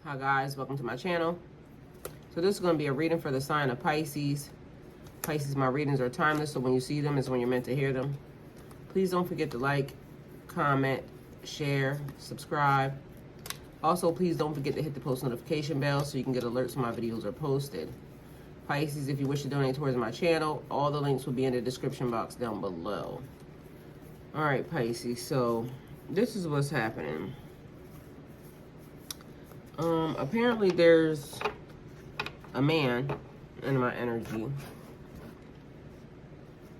Hi guys, welcome to my channel. So this is going to be a reading for the sign of Pisces. Pisces, my readings are timeless, so when you see them is when you're meant to hear them. Please don't forget to like, comment, share, subscribe. Also, please don't forget to hit the post notification bell so you can get alerts when my videos are posted. Pisces, if you wish to donate towards my channel, all the links will be in the description box down below. Alright Pisces, so this is what's happening. Apparently there's a man in my energy.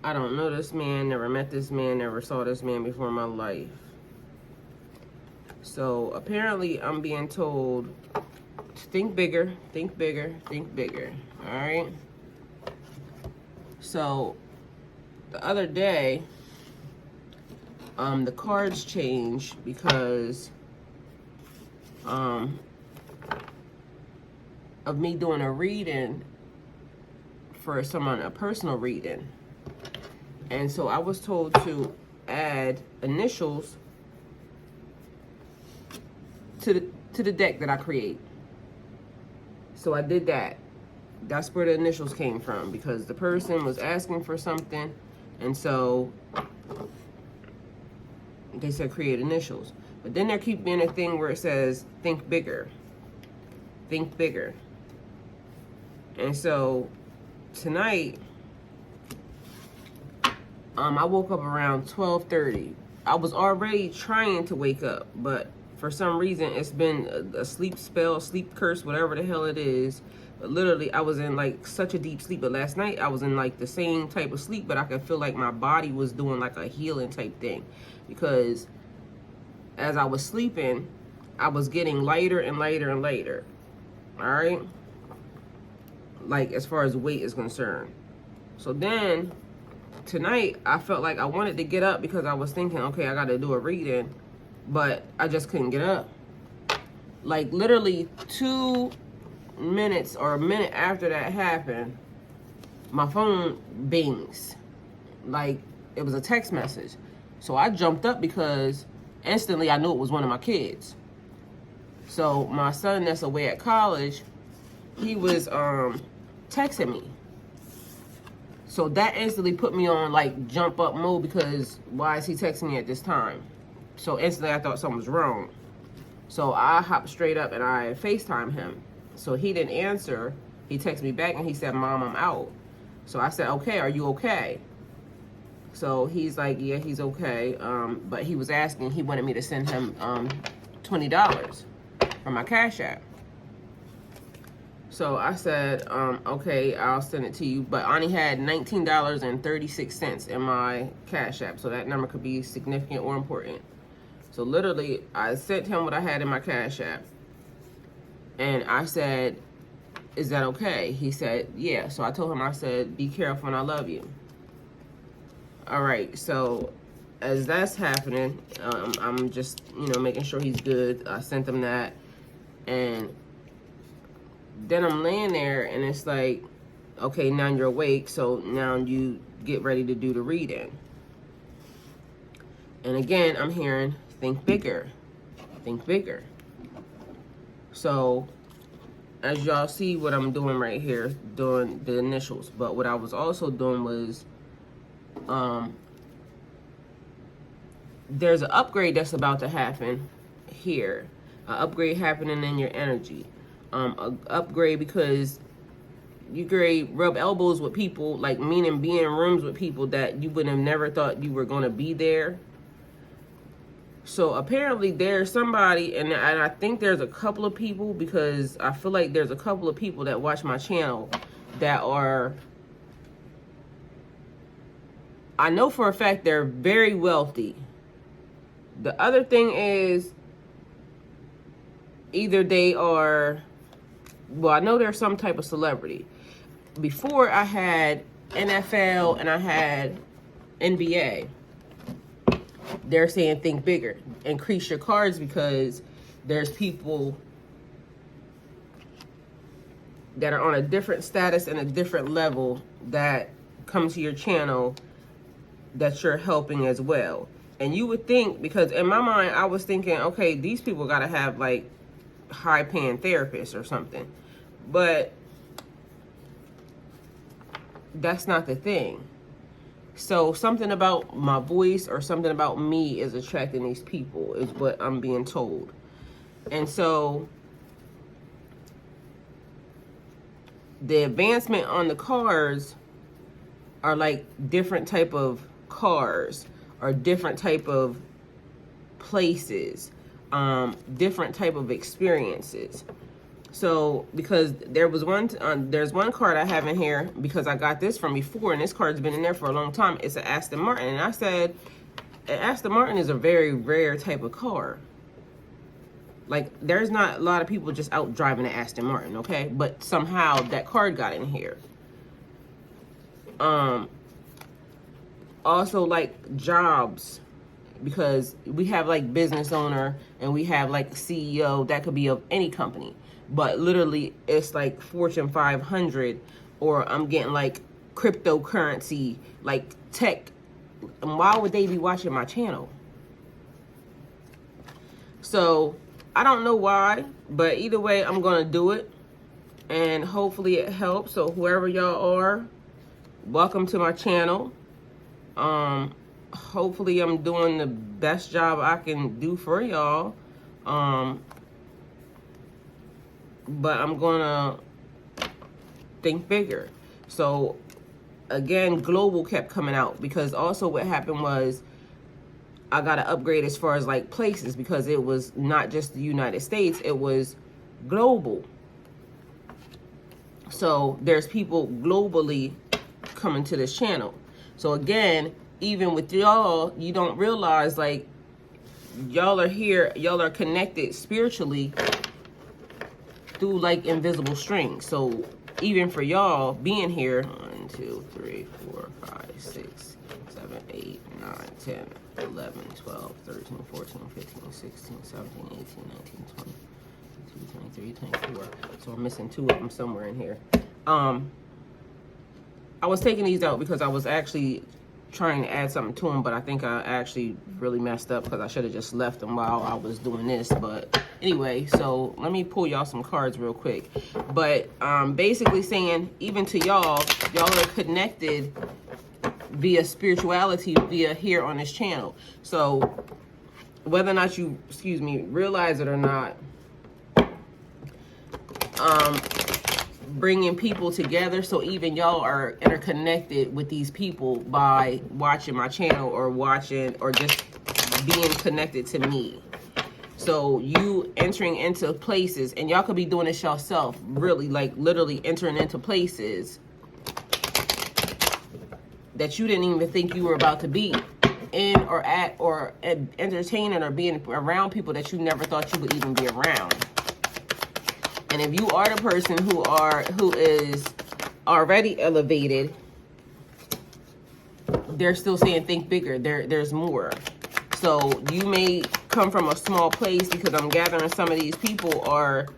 I don't know this man, never met this man, never saw this man before in my life. So apparently I'm being told to think bigger, think bigger, think bigger. Alright? So the other day, the cards changed because of me doing a reading for someone, a personal reading. And so I was told to add initials to the deck that I create. So I did that. That's where the initials came from, because the person was asking for something, and so they said create initials. But then there keep being a thing where it says think bigger. Think bigger. And so tonight, I woke up around 12:30. I was already trying to wake up, but for some reason it's been a sleep spell, sleep curse, whatever the hell it is. But literally I was in like such a deep sleep. But last night I was in like the same type of sleep, but I could feel like my body was doing like a healing type thing, because as I was sleeping, I was getting lighter and lighter and lighter. All right, like as far as weight is concerned. So then tonight I felt like I wanted to get up because I was thinking, okay, I got to do a reading, but I just couldn't get up. Like literally 2 minutes or a minute after that happened, my phone bings. Like it was a text message. So I jumped up because instantly I knew it was one of my kids. So my son that's away at college, he was texting me. So that instantly put me on like jump up mode, because why is he texting me at this time? So instantly I thought something was wrong. So I hopped straight up and I FaceTimed him. So he didn't answer. He texted me back and he said, "Mom, I'm out." So I said, "Okay, are you okay?" So he's like, "Yeah, he's okay." But he was asking, he wanted me to send him $20 from my Cash App. So I said, okay, I'll send it to you. But I only had $19.36 in my Cash App. So that number could be significant or important. So literally, I sent him what I had in my Cash App. And I said, "Is that okay?" He said, "Yeah." So I told him, I said, "Be careful and I love you." All right, so as that's happening, I'm just, making sure he's good. I sent him that. And then I'm laying there and it's like, okay, now you're awake, so now you get ready to do the reading. And again, I'm hearing think bigger, think bigger. So as y'all see what I'm doing right here, doing the initials. But what I was also doing was, there's an upgrade that's about to happen here. An upgrade happening in your energy. An upgrade because you could rub elbows with people, like meaning be in rooms with people that you would have never thought you were going to be there. So apparently there's somebody, and I think there's a couple of people, because I feel like there's a couple of people that watch my channel that are, I know for a fact they're very wealthy. The other thing is, either they are, well, I know they're some type of celebrity. Before I had NFL and I had NBA. They're saying think bigger, increase your cards, because there's people that are on a different status and a different level that come to your channel that you're helping as well. And you would think, because in my mind, I was thinking, okay, these people got to have like high-paying therapist or something. But that's not the thing. So something about my voice or something about me is attracting these people, is what I'm being told. And so the advancement on the cars are like different type of cars or different type of places, different type of experiences. So because there's one card I have in here because I got this from before, and this card's been in there for a long time. It's an Aston Martin, and I said an Aston Martin is a very rare type of car. Like, there's not a lot of people just out driving an Aston Martin, okay? But somehow that card got in here. Also, like, jobs, because we have like business owner and we have like CEO. That could be of any company, but literally it's like Fortune 500, or I'm getting like cryptocurrency, like tech. And why would they be watching my channel? So I don't know why, but either way, I'm gonna do it, and hopefully it helps. So whoever y'all are, welcome to my channel. Hopefully I'm doing the best job I can do for y'all. But I'm gonna think bigger. So again, global kept coming out, because also what happened was I got to upgrade as far as like places, because it was not just the United States, it was global. So there's people globally coming to this channel. So again, even with y'all, you don't realize like y'all are here, y'all are connected spiritually through like invisible strings. So even for y'all being here, 1, 2, 3, 4, 5, 6, 7, 8, 9, 10, 11, 12, 13, 14, 15, 16, 17, 18, 19, 20, 22, 23, 24. So I'm missing 2 of them somewhere in here. I was taking these out because I was actually trying to add something to them, but I think I actually really messed up because I should have just left them while I was doing this. But anyway, so let me pull y'all some cards real quick. But basically saying, even to y'all are connected via spirituality, via here on this channel. So whether or not you, realize it or not, bringing people together. So even y'all are interconnected with these people by watching my channel, or watching, or just being connected to me. So you entering into places, and y'all could be doing this yourself, really, like literally entering into places that you didn't even think you were about to be in, or at, or entertaining, or being around people that you never thought you would even be around. And if you are the person who is already elevated, they're still saying think bigger. There's more. So you may come from a small place, because I'm gathering some of these people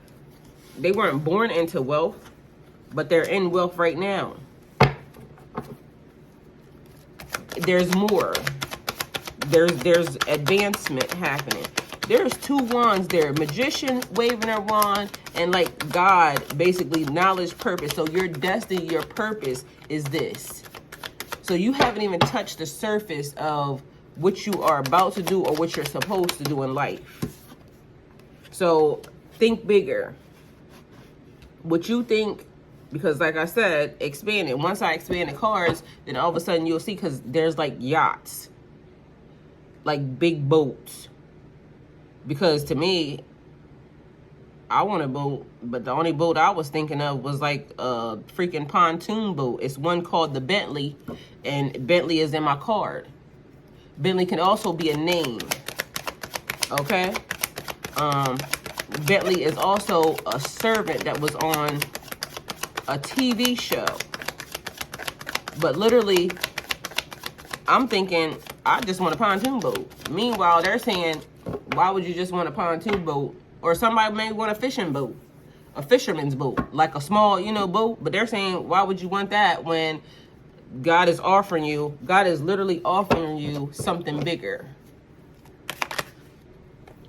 they weren't born into wealth, but they're in wealth right now. There's more. There's advancement happening. There's 2 wands there, magician waving a wand, and like God, basically knowledge, purpose. So your destiny, your purpose is this. So you haven't even touched the surface of what you are about to do, or what you're supposed to do in life. So think bigger. What you think, because like I said, expand it. Once I expand the cards, then all of a sudden you'll see, because there's like yachts, like big boats. Because to me, I want a boat, but the only boat I was thinking of was like a freaking pontoon boat. It's one called the Bentley, and Bentley is in my card. Bentley can also be a name, okay? Bentley is also a servant that was on a TV show. But literally, I'm thinking, I just want a pontoon boat. Meanwhile, they're saying, why would you just want a pontoon boat? Or somebody may want a fishing boat, a fisherman's boat, like a small, boat. But they're saying, why would you want that when God is literally offering you something bigger.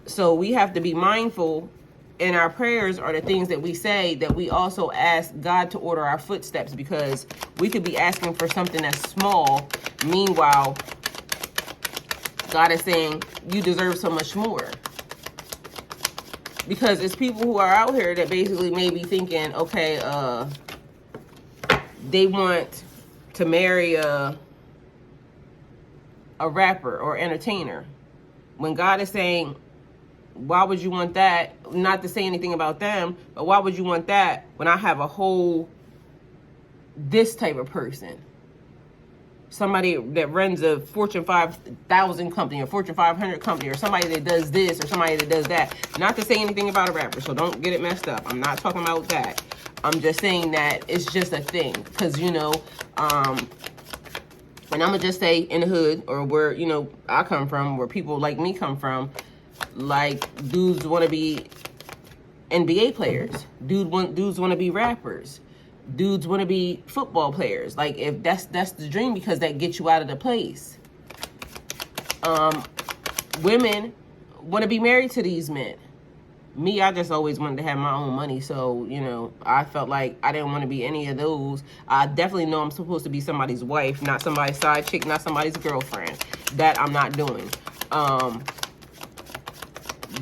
So we have to be mindful And our prayers are the things that we say, that we also ask God to order our footsteps, because we could be asking for something that's small. Meanwhile, God is saying, you deserve so much more. Because it's people who are out here that basically may be thinking, okay, they want to marry a rapper or entertainer. When God is saying, why would you want that? Not to say anything about them, but why would you want that when I have a whole, this type of person? Somebody that runs a Fortune 5,000 company, or Fortune 500 company, or somebody that does this, or somebody that does that. Not to say anything about a rapper, so don't get it messed up. I'm not talking about that. I'm just saying that it's just a thing. Because, you know, and I'm going to just say in the hood, or where, you know, I come from, where people like me come from, like, dudes want to be NBA players. Dudes want to be rappers. Dudes want to be football players. Like, if that's the dream, because that gets you out of the place. Women want to be married to these men. Me, I just always wanted to have my own money. So, you know, I felt like I didn't want to be any of those. I definitely know I'm supposed to be somebody's wife, not somebody's side chick, not somebody's girlfriend. That I'm not doing.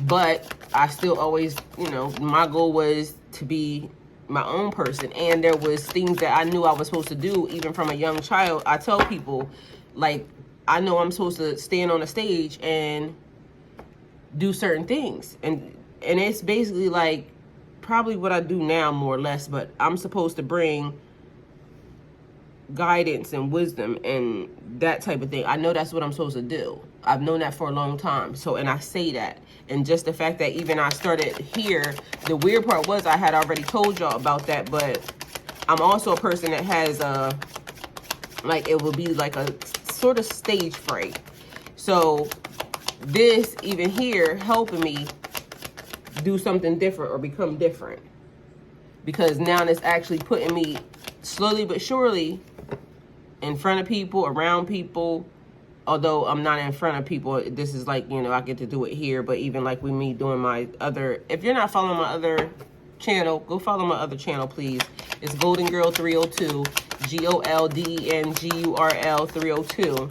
But I still always, you know, my goal was to be my own person. And there was things that I knew I was supposed to do, even from a young child. I tell people, like, I know I'm supposed to stand on a stage and do certain things. And it's basically like probably what I do now, more or less, but I'm supposed to bring guidance and wisdom and that type of thing. I know that's what I'm supposed to do. I've known that for a long time. So, and I say that. And just the fact that even I started here, the weird part was I had already told y'all about that, but I'm also a person that has like, it would be like a sort of stage fright. So this even here helping me do something different or become different, because now it's actually putting me slowly but surely in front of people, around people. Although I'm not in front of people, this is like, you know, I get to do it here. But even like with me doing my other, if you're not following my other channel, go follow my other channel, please. It's Golden Girl 302, GOLDENGURL 302.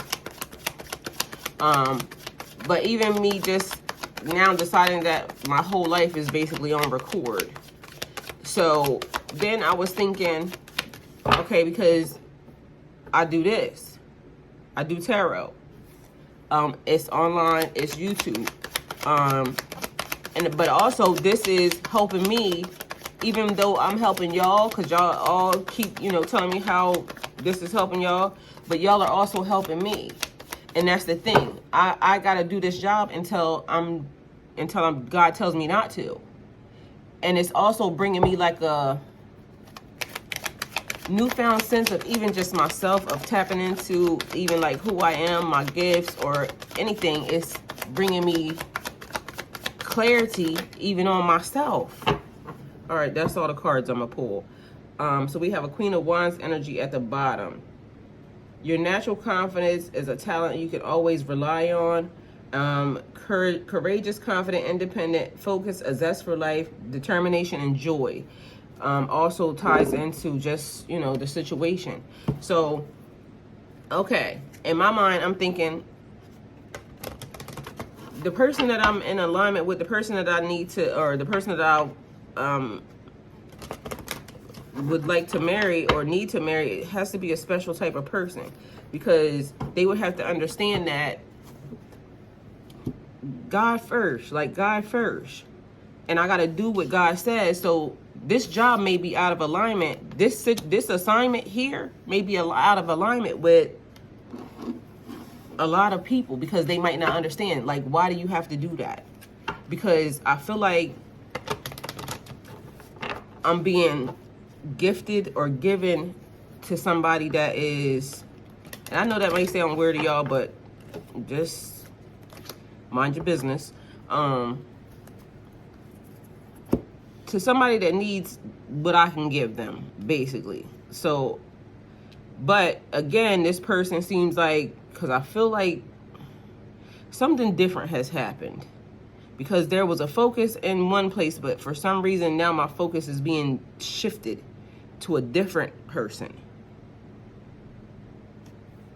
But even me just now deciding that my whole life is basically on record. So then I was thinking, okay, because I do this. I do tarot. It's online, it's YouTube. But also this is helping me, even though I'm helping y'all, because y'all all keep, you know, telling me how this is helping y'all, but y'all are also helping me. And that's the thing. I gotta do this job until God tells me not to. And it's also bringing me like a newfound sense of even just myself, of tapping into even like who I am, my gifts, or anything. It's bringing me clarity even on myself. All right, that's all the cards I'm gonna pull. So we have a Queen of Wands energy at the bottom. Your natural confidence is a talent you can always rely on. Courageous, confident, independent, focused, a zest for life, determination, and joy. Also ties into just, you know, the situation. So, okay, in my mind, I'm thinking the person that I'm in alignment with, the person that I need to, or the person that I would like to marry or need to marry, it has to be a special type of person, because they would have to understand that God first, like God first. And I got to do what God says. So this job may be out of alignment. This assignment here may be out of alignment with a lot of people, because they might not understand. Like, why do you have to do that? Because I feel like I'm being gifted or given to somebody that is, and I know that may sound weird to y'all, but just mind your business. To somebody that needs what I can give them, basically. So, but again, this person seems like, because I feel like something different has happened. because there was a focus in one place, but for some reason now my focus is being shifted to a different person,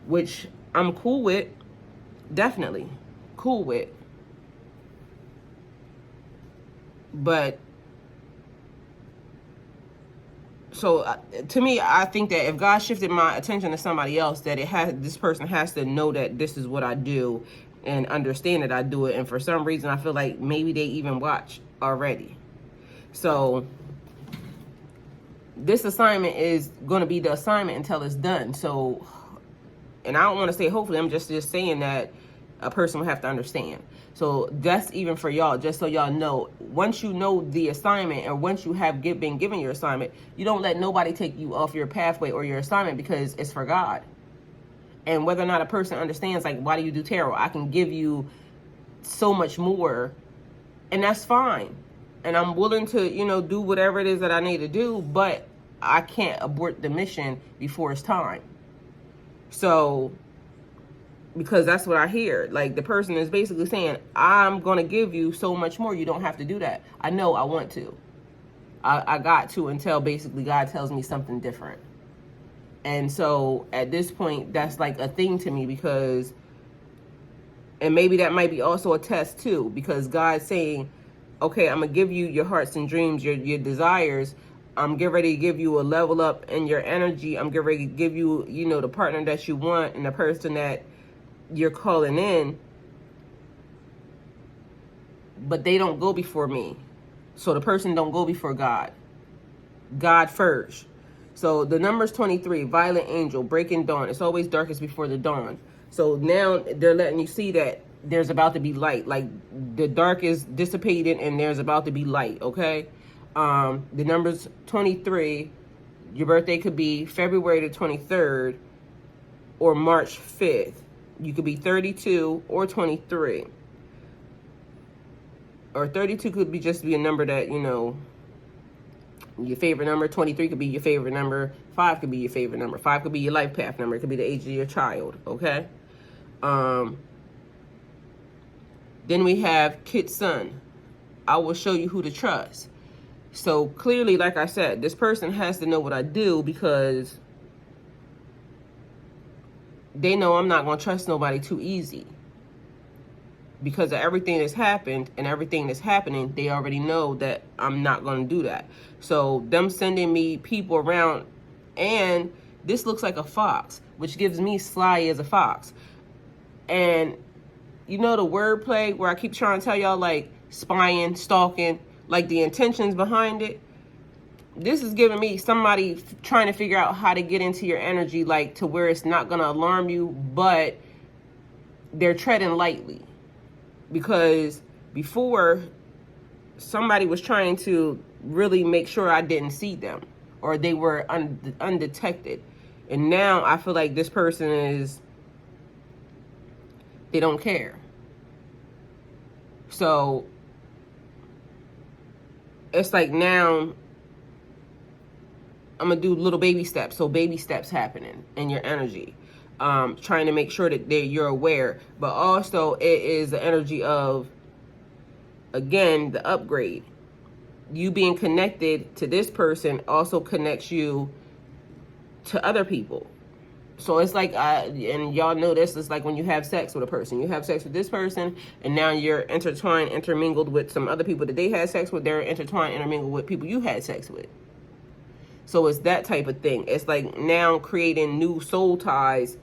which I'm cool with, definitely cool with. But so to me, I think that if God shifted my attention to somebody else, that this person has to know that this is what I do and understand that I do it. And for some reason, I feel like maybe they even watch already. So this assignment is going to be the assignment until it's done. So, and I don't want to say hopefully, I'm just saying that a person will have to understand. So that's even for y'all, just so y'all know, once you know the assignment, or once you have been given your assignment, you don't let nobody take you off your pathway or your assignment, because it's for God. And whether or not a person understands, like, why do you do tarot? I can give you so much more, and that's fine. And I'm willing to, do whatever it is that I need to do, but I can't abort the mission before it's time. So, because that's what I hear. Like, the person is basically saying, I'm going to give you so much more. You don't have to do that. I know I want to. I got to, until basically God tells me something different. And so at this point, that's like a thing to me, because, and maybe that might be also a test too, because God's saying, okay, I'm going to give you your hearts and dreams, your desires. I'm getting ready to give you a level up in your energy. I'm getting ready to give you, the partner that you want and the person that you're calling in. But they don't go before me. So the person don't go before God. God first. So the number's 23, Violet Angel, Breaking Dawn. It's always darkest before the dawn. So now they're letting you see that there's about to be light. Like, the dark is dissipating and there's about to be light, okay? The number's 23. Your birthday could be February the 23rd or March 5th. You could be 32 or 23. Or 32 could be just be a number that, your favorite number. 23 could be your favorite number. 5 could be your favorite number. 5 could be your life path number. It could be the age of your child, okay? Then we have Kid Sun. I will show you who to trust. So clearly, like I said, this person has to know what I do, because they know I'm not going to trust nobody too easy. Because of everything that's happened and everything that's happening, they already know that I'm not going to do that. So them sending me people around, and this looks like a fox, which gives me sly as a fox. And the wordplay where I keep trying to tell y'all, like, spying, stalking, like the intentions behind it. This is giving me somebody trying to figure out how to get into your energy, like, to where it's not going to alarm you, but they're treading lightly. Because before, somebody was trying to really make sure I didn't see them, or they were undetected. And now I feel like this person they don't care. So it's like, now I'm going to do little baby steps. So baby steps happening in your energy. Trying to make sure that you're aware. But also it is the energy of, again, the upgrade. You being connected to this person also connects you to other people. So it's like, and y'all know this, it's like when you have sex with a person. You have sex with this person, and now you're intertwined, intermingled with some other people that they had sex with. They're intertwined, intermingled with people you had sex with. So it's that type of thing. It's like now creating new soul ties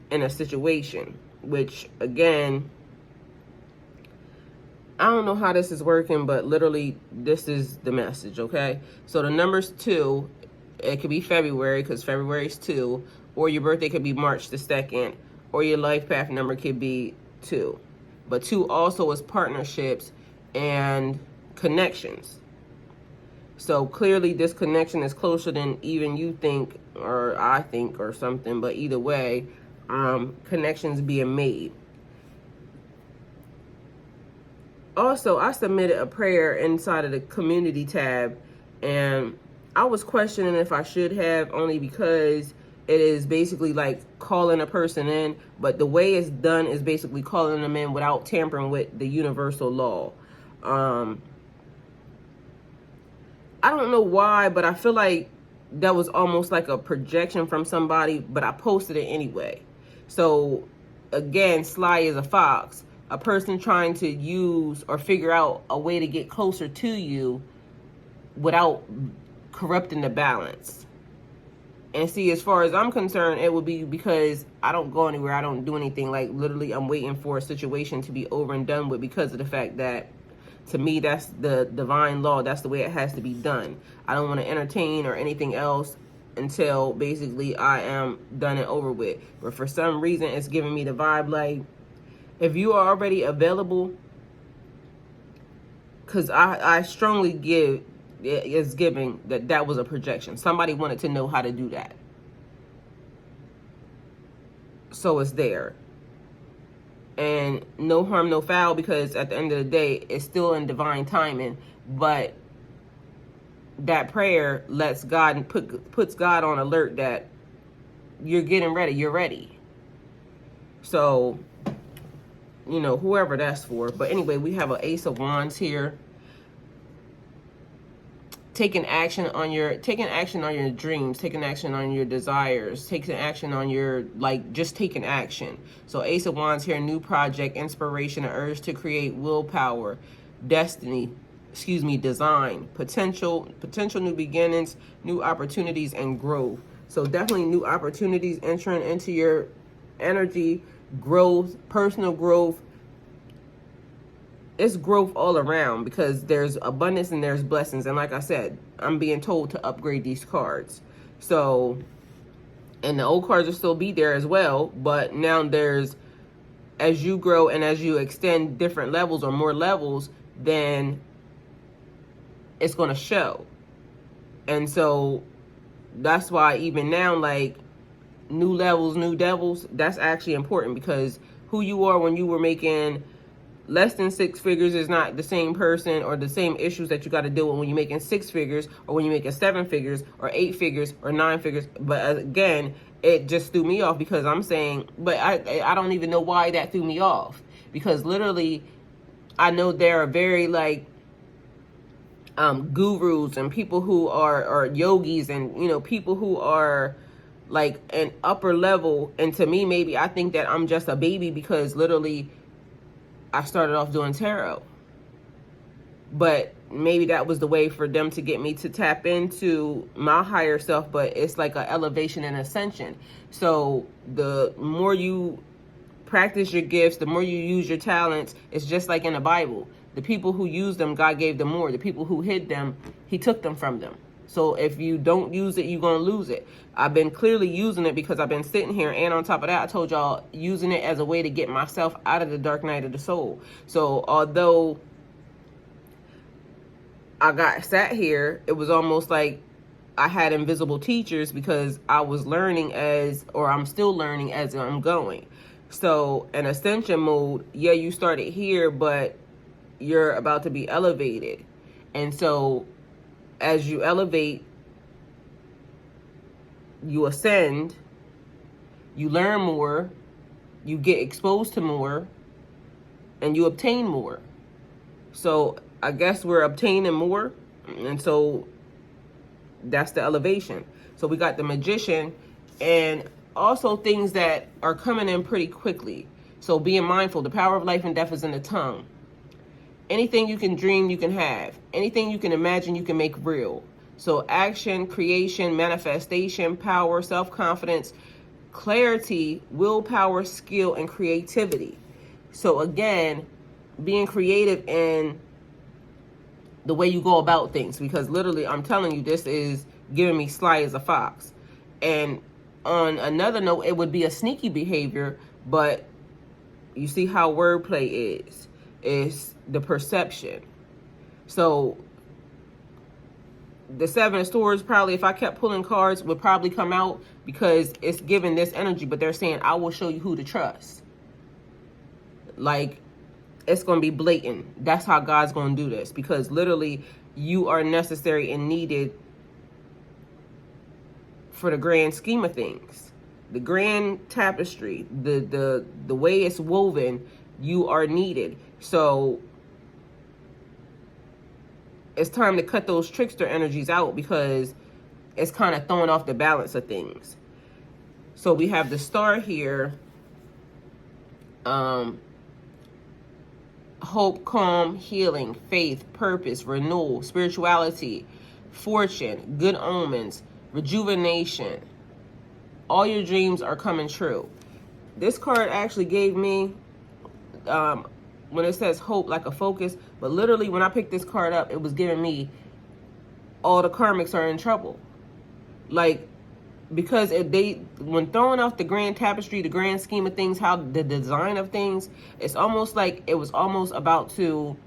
in a situation, which, again, I don't know how this is working, but literally this is the message, okay? So the number's 2. It could be February, because February is 2, or your birthday could be March the 2nd, or your life path number could be 2. But 2 also is partnerships and connections. So clearly this connection is closer than even you think, or I think, or something. But either way, connections being made. Also, I submitted a prayer inside of the community tab, and I was questioning if I should have, only because it is basically like calling a person in, but the way it's done is basically calling them in without tampering with the universal law. I don't know why, but I feel like that was almost like a projection from somebody, but I posted it anyway. So again, sly as a fox, a person trying to use or figure out a way to get closer to you without corrupting the balance. And see, as far as I'm concerned, it would be because I don't go anywhere, I don't do anything. Like, literally, I'm waiting for a situation to be over and done with, because of the fact that, to me, that's the divine law. That's the way it has to be done. I don't want to entertain or anything else until basically I am done and over with. But for some reason, it's giving me the vibe like, if you are already available, because I strongly give, it's giving that was a projection. Somebody wanted to know how to do that. So it's there. And no harm, no foul, because at the end of the day, it's still in divine timing. But that prayer lets God, puts God on alert that you're getting ready, you're ready. So, you know, whoever that's for. But anyway, we have an Ace of Wands here. Taking action on your dreams, taking action on your desires, taking action on your, like, just taking action. So Ace of Wands here, new project, inspiration, urge to create, willpower, destiny, design, potential new beginnings, new opportunities, and growth. So definitely new opportunities entering into your energy, growth, personal growth. It's growth all around, because there's abundance and there's blessings. And like I said, I'm being told to upgrade these cards. So, and the old cards will still be there as well. But now there's, as you grow and as you extend different levels or more levels, then it's going to show. And so that's why even now, like, new levels, new devils, that's actually important, because who you are when you were making less than 6 figures is not the same person or the same issues that you got to deal with when you're making 6 figures, or when you're making 7 figures or 8 figures or 9 figures. But again, it just threw me off, because I'm saying, but I don't even know why that threw me off, because literally I know there are very, like, gurus and people who are yogis, and, you know, people who are like an upper level. And to me, maybe I think that I'm just a baby, because literally I started off doing tarot. But maybe that was the way for them to get me to tap into my higher self. But it's like an elevation and ascension. So the more you practice your gifts, the more you use your talents, it's just like in the Bible. The people who used them, God gave them more. The people who hid them, He took them from them. So if you don't use it, you're going to lose it. I've been clearly using it, because I've been sitting here, and on top of that, I told y'all, using it as a way to get myself out of the dark night of the soul. So although I got sat here, it was almost like I had invisible teachers, because I was learning I'm still learning as I'm going. So in ascension mode, yeah, you started here, but you're about to be elevated. And so as you elevate, you ascend, you learn more, you get exposed to more, and you obtain more. So I guess we're obtaining more, and so that's the elevation. So we got the Magician, and also things that are coming in pretty quickly. So being mindful, the power of life and death is in the tongue. Anything you can dream, you can have. Anything you can imagine, you can make real. So action, creation, manifestation, power, self-confidence, clarity, willpower, skill, and creativity. So again, being creative in the way you go about things, because literally, I'm telling you, this is giving me sly as a fox. And on another note, it would be a sneaky behavior, but you see how wordplay is the perception. So the 7 of Swords, probably, if I kept pulling cards, would probably come out, because it's giving this energy, but they're saying, I will show you who to trust. Like, it's going to be blatant. That's how God's going to do this, because literally you are necessary and needed for the grand scheme of things. The grand tapestry, the way it's woven, you are needed. So it's time to cut those trickster energies out, because it's kind of throwing off the balance of things. So we have the star here. Hope, calm, healing, faith, purpose, renewal, spirituality, fortune, good omens, rejuvenation. All your dreams are coming true. This card actually gave me, when it says hope, like a focus, but literally when I picked this card up, it was giving me all the karmics are in trouble. Like, because when throwing off the grand tapestry, the grand scheme of things, how the design of things, it's almost like it was almost about to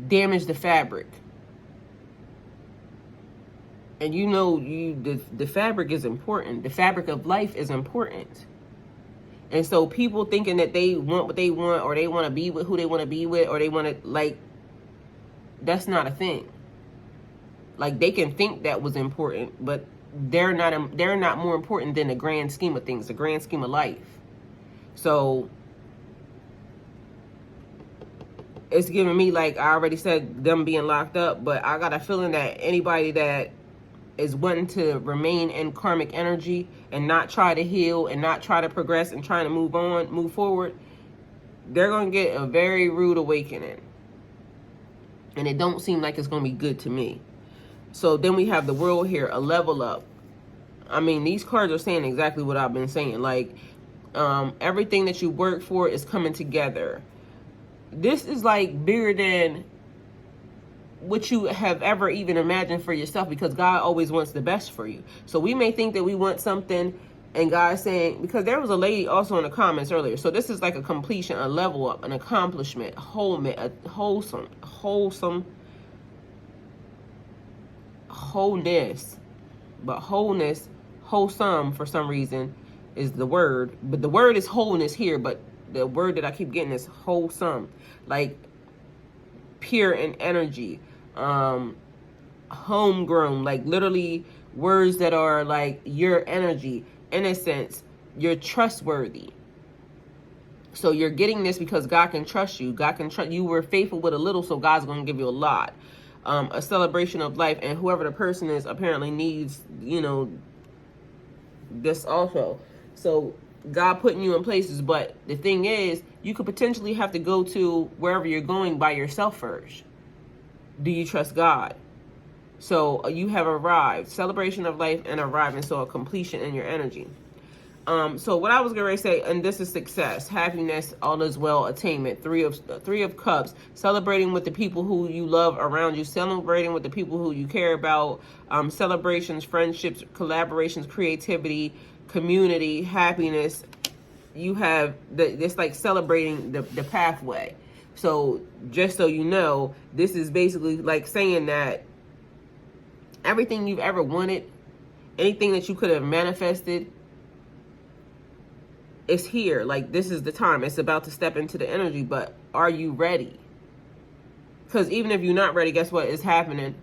damage the fabric. And you know, the fabric is important. The fabric of life is important. And so people thinking that they want what they want, or they want to be with who they want to be with, or they want to, like, that's not a thing. Like, they can think that was important, but they're not more important than the grand scheme of things, the grand scheme of life. So it's giving me, like I already said, them being locked up, but I got a feeling that anybody that is wanting to remain in karmic energy and not try to heal and not try to progress and trying to move forward, they're going to get a very rude awakening. And it don't seem like it's going to be good to me. So then we have the world here, a level up. I mean, these cards are saying exactly what I've been saying. Like, everything that you work for is coming together. This is like bigger than what you have ever even imagined for yourself, because God always wants the best for you. So we may think that we want something, and God's saying, because there was a lady also in the comments earlier. So this is like a completion, a level up, an accomplishment, wholeness, but wholesome for some reason is the word, but the word is wholeness here, but the word that I keep getting is wholesome, like pure in energy, homegrown, like literally words that are like your energy, innocence, you're trustworthy. So you're getting this because God can trust you. God can trust you. Were faithful with a little, so God's going to give you a lot. A celebration of life, and whoever the person is apparently needs, you know, this also. So God putting you in places, but the thing is, you could potentially have to go to wherever you're going by yourself first. Do you trust God? So you have arrived, celebration of life and arriving, so a completion in your energy. So what I was going to say, and this is success, happiness, all is well, attainment, three of cups, celebrating with the people who you love around you, celebrating with the people who you care about, celebrations, friendships, collaborations, creativity, community, happiness. You have it's like celebrating the pathway. So just so you know, this is basically like saying that everything you've ever wanted, anything that you could have manifested, it's here. Like, this is the time. It's about to step into the energy, but are you ready? Because even if you're not ready, guess what? It's happening.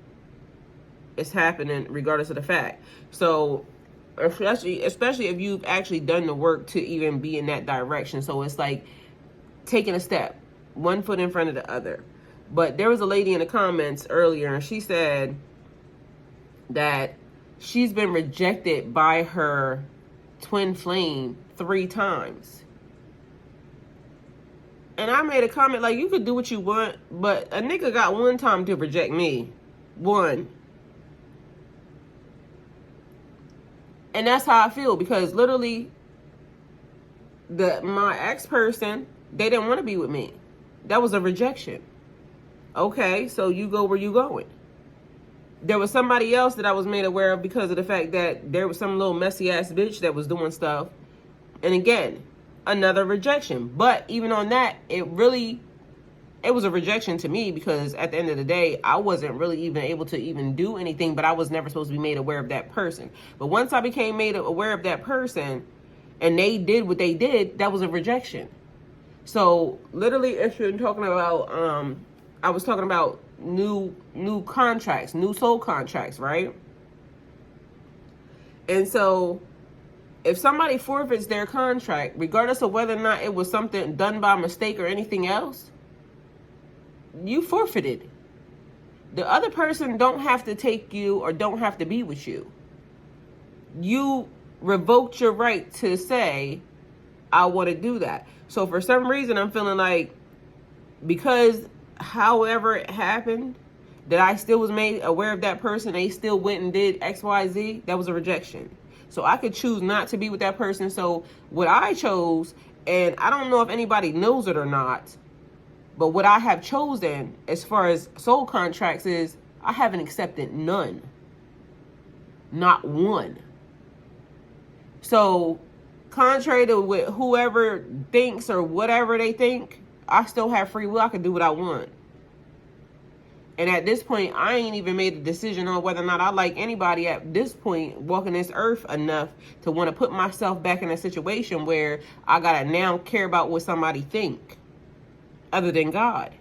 It's happening regardless of the fact. So especially if you've actually done the work to even be in that direction. So it's like taking a step, one foot in front of the other. But there was a lady in the comments earlier, and she said that she's been rejected by her twin flame 3 times. And I made a comment like, you could do what you want, but a nigga got one time to reject me. One. And that's how I feel, because literally my ex-person, they didn't want to be with me. That was a rejection. Okay, so you go where you going. There was somebody else that I was made aware of because of the fact that there was some little messy ass bitch that was doing stuff. And again, another rejection. But even on that, it was a rejection to me, because at the end of the day, I wasn't really even able to even do anything, but I was never supposed to be made aware of that person. But once I became made aware of that person and they did what they did, that was a rejection. So literally, if you're talking about, I was talking about new contracts, new soul contracts, right? And so if somebody forfeits their contract, regardless of whether or not it was something done by mistake or anything else, you forfeited. The other person don't have to take you or don't have to be with you. You revoked your right to say, I want to do that. So for some reason, I'm feeling like, because however it happened, that I still was made aware of that person, they still went and did X, Y, Z, that was a rejection. So I could choose not to be with that person. So what I chose, and I don't know if anybody knows it or not, but what I have chosen as far as soul contracts is I haven't accepted none. Not one. So contrary to what whoever thinks or whatever they think, I still have free will. I can do what I want. And at this point, I ain't even made a decision on whether or not I like anybody at this point walking this earth enough to want to put myself back in a situation where I got to now care about what somebody think other than God.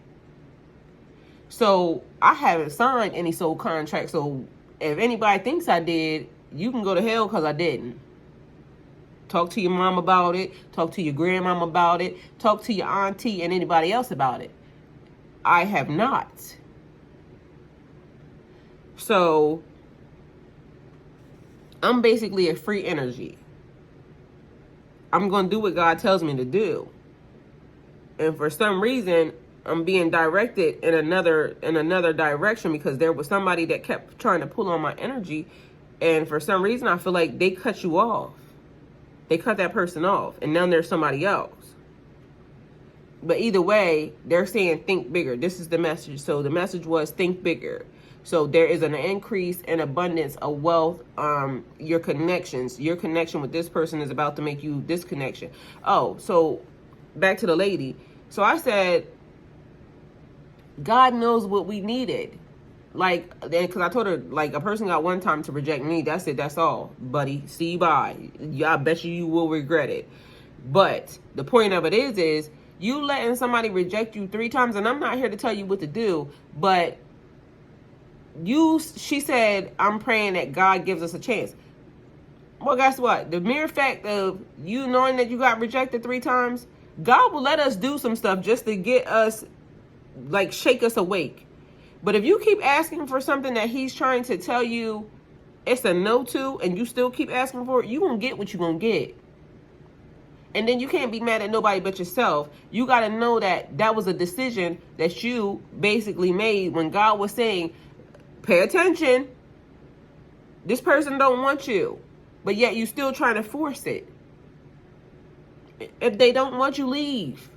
So I haven't signed any soul contract. So if anybody thinks I did, you can go to hell because I didn't. Talk to your mom about it. Talk to your grandmom about it. Talk to your auntie and anybody else about it. I have not. So I'm basically a free energy. I'm going to do what God tells me to do. And for some reason, I'm being directed in another direction because there was somebody that kept trying to pull on my energy. And for some reason, I feel like they cut you off. They cut that person off. And now there's somebody else. But either way, they're saying think bigger. This is the message. So the message was think bigger. So there is an increase in abundance of wealth. Your connections, your connection with this person is about to make you this connection. Oh, so back to the lady. So I said, God knows what we needed. Like, because I told her, like, a person got one time to reject me. That's it. That's all, buddy. See you, bye. I bet you will regret it. But the point of it is you letting somebody reject you 3 times, and I'm not here to tell you what to do, but she said, I'm praying that God gives us a chance. Well, guess what? The mere fact of you knowing that you got rejected 3 times, God will let us do some stuff just to get us, like, shake us awake. But if you keep asking for something that he's trying to tell you it's a no to, and you still keep asking for it, you're going to get what you're going to get. And then you can't be mad at nobody but yourself. You got to know that that was a decision that you basically made when God was saying, pay attention. This person don't want you. But yet you still trying to force it. If they don't want you, leave.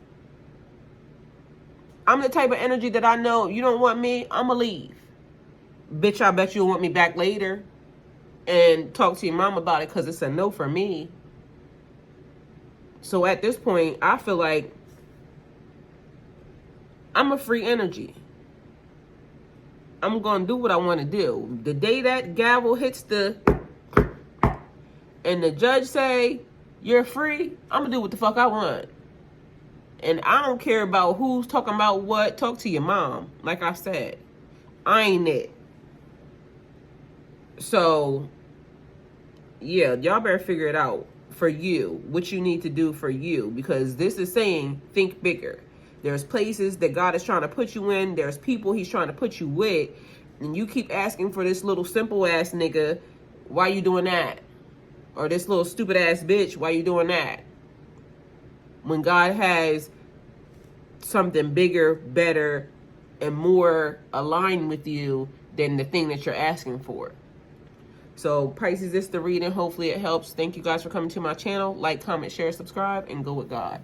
I'm the type of energy that I know you don't want me, I'm going to leave. Bitch, I bet you'll want me back later. And talk to your mom about it because it's a no for me. So at this point, I feel like I'm a free energy. I'm going to do what I want to do. The day that gavel hits and the judge say, you're free, I'm going to do what the fuck I want. And I don't care about who's talking about what. Talk to your mom. Like I said, I ain't it. So, yeah, y'all better figure it out for you. What you need to do for you. Because this is saying, think bigger. There's places that God is trying to put you in. There's people he's trying to put you with. And you keep asking for this little simple ass nigga, why you doing that? Or this little stupid ass bitch, why you doing that? When God has something bigger, better, and more aligned with you than the thing that you're asking for. So, Pisces, this is the reading. Hopefully it helps. Thank you guys for coming to my channel. Like, comment, share, subscribe, and go with God.